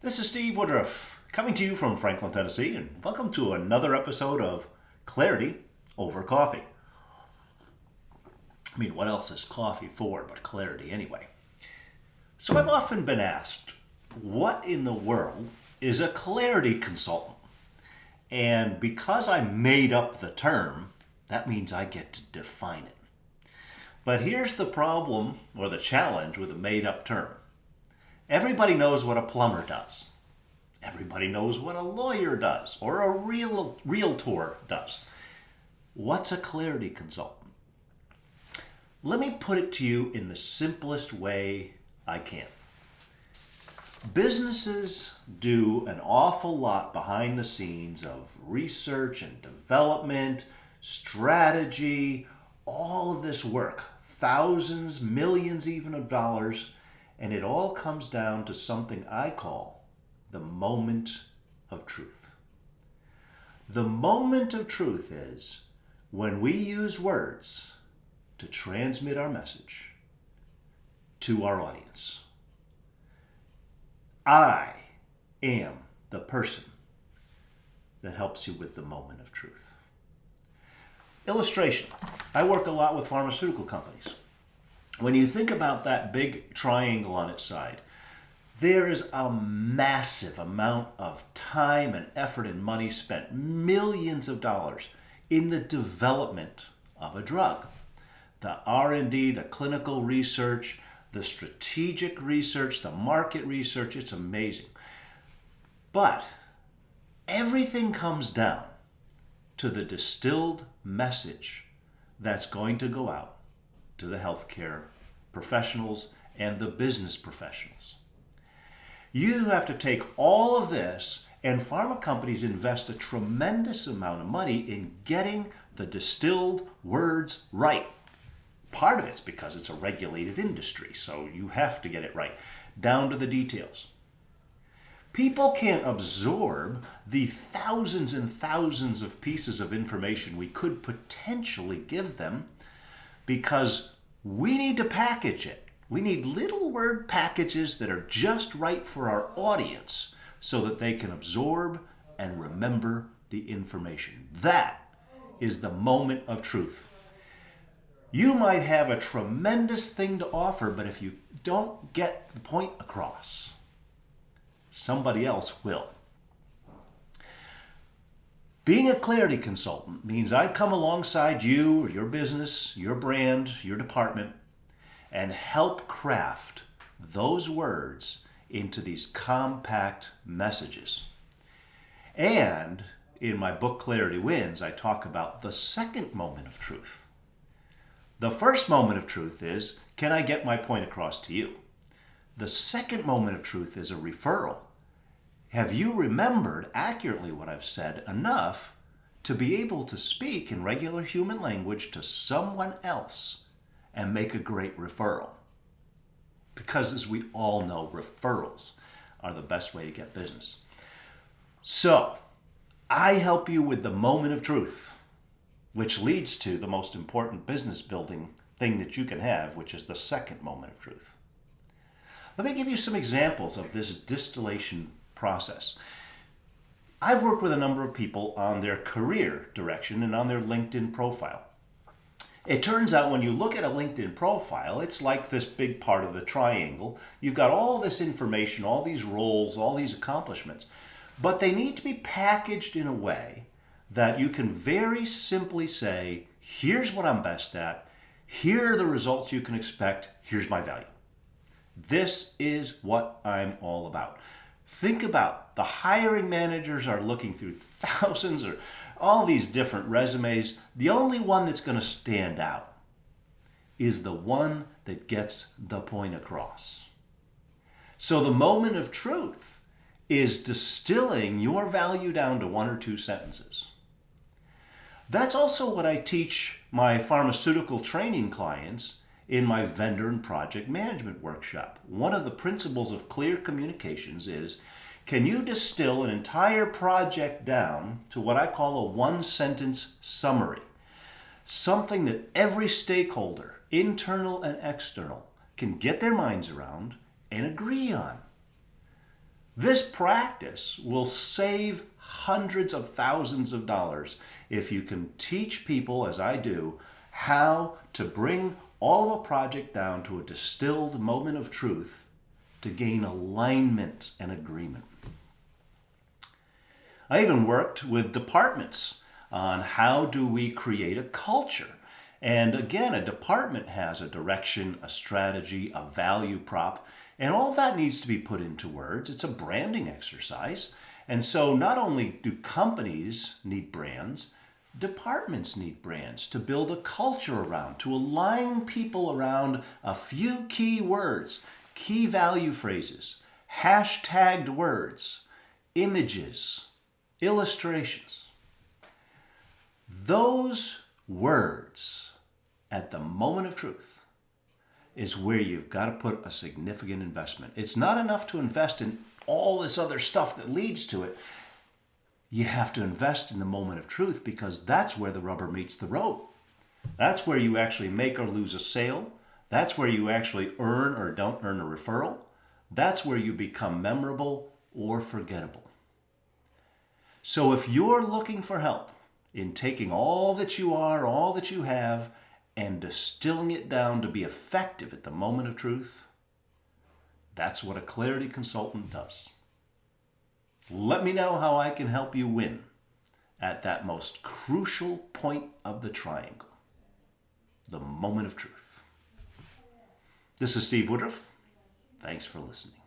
This is Steve Woodruff, coming to you from Franklin, Tennessee, and welcome to another episode of Clarity Over Coffee. I mean, what else is coffee for but clarity anyway? So I've often been asked, what in the world is a clarity consultant? And because I made up the term, that means I get to define it. But here's the problem, or the challenge, with a made-up term. Everybody knows what a plumber does. Everybody knows what a lawyer does, or a realtor does. What's a clarity consultant? Let me put it to you in the simplest way I can. Businesses do an awful lot behind the scenes of research and development, strategy, all of this work, thousands, millions even of dollars, and it all comes down to something I call the moment of truth. The moment of truth is when we use words to transmit our message to our audience. I am the person that helps you with the moment of truth. Illustration. I work a lot with pharmaceutical companies. When you think about that big triangle on its side, there is a massive amount of time and effort and money spent, millions of dollars, in the development of a drug. The R&D, the clinical research, the strategic research, the market research, it's amazing. But everything comes down to the distilled message that's going to go out to the healthcare professionals and the business professionals. You have to take all of this, and pharma companies invest a tremendous amount of money in getting the distilled words right. Part of it's because it's a regulated industry, so you have to get it right, down to the details. People can't absorb the thousands and thousands of pieces of information we could potentially give them because we need to package it. We need little word packages that are just right for our audience so that they can absorb and remember the information. That is the moment of truth. You might have a tremendous thing to offer, but if you don't get the point across, somebody else will. Being a clarity consultant means I come alongside you or your business, your brand, your department, and help craft those words into these compact messages. And in my book, Clarity Wins, I talk about the second moment of truth. The first moment of truth is, can I get my point across to you? The second moment of truth is a referral. Have you remembered accurately what I've said enough to be able to speak in regular human language to someone else and make a great referral? Because as we all know, referrals are the best way to get business. So, I help you with the moment of truth, which leads to the most important business building thing that you can have, which is the second moment of truth. Let me give you some examples of this distillation process. I've worked with a number of people on their career direction and on their LinkedIn profile. It turns out when you look at a LinkedIn profile, it's like this big part of the triangle. You've got all this information, all these roles, all these accomplishments, but they need to be packaged in a way that you can very simply say, here's what I'm best at, here are the results you can expect, here's my value. This is what I'm all about. Think about the hiring managers are looking through thousands or all these different resumes. The only one that's going to stand out is the one that gets the point across. So the moment of truth is distilling your value down to one or two sentences. That's also what I teach my pharmaceutical training clients in my vendor and project management workshop. One of the principles of clear communications is, can you distill an entire project down to what I call a one-sentence summary? Something that every stakeholder, internal and external, can get their minds around and agree on. This practice will save hundreds of thousands of dollars if you can teach people, as I do, how to bring all of a project down to a distilled moment of truth to gain alignment and agreement. I even worked with departments on how do we create a culture. And again, a department has a direction, a strategy, a value prop, and all that needs to be put into words. It's a branding exercise. And so not only do companies need brands, departments need brands to build a culture around, to align people around a few key words, key value phrases, hashtagged words, images, illustrations. Those words at the moment of truth is where you've got to put a significant investment. It's not enough to invest in all this other stuff that leads to it. You have to invest in the moment of truth because that's where the rubber meets the road. That's where you actually make or lose a sale. That's where you actually earn or don't earn a referral. That's where you become memorable or forgettable. So if you're looking for help in taking all that you are, all that you have, and distilling it down to be effective at the moment of truth, that's what a clarity consultant does. Let me know how I can help you win at that most crucial point of the triangle, the moment of truth. This is Steve Woodruff. Thanks for listening.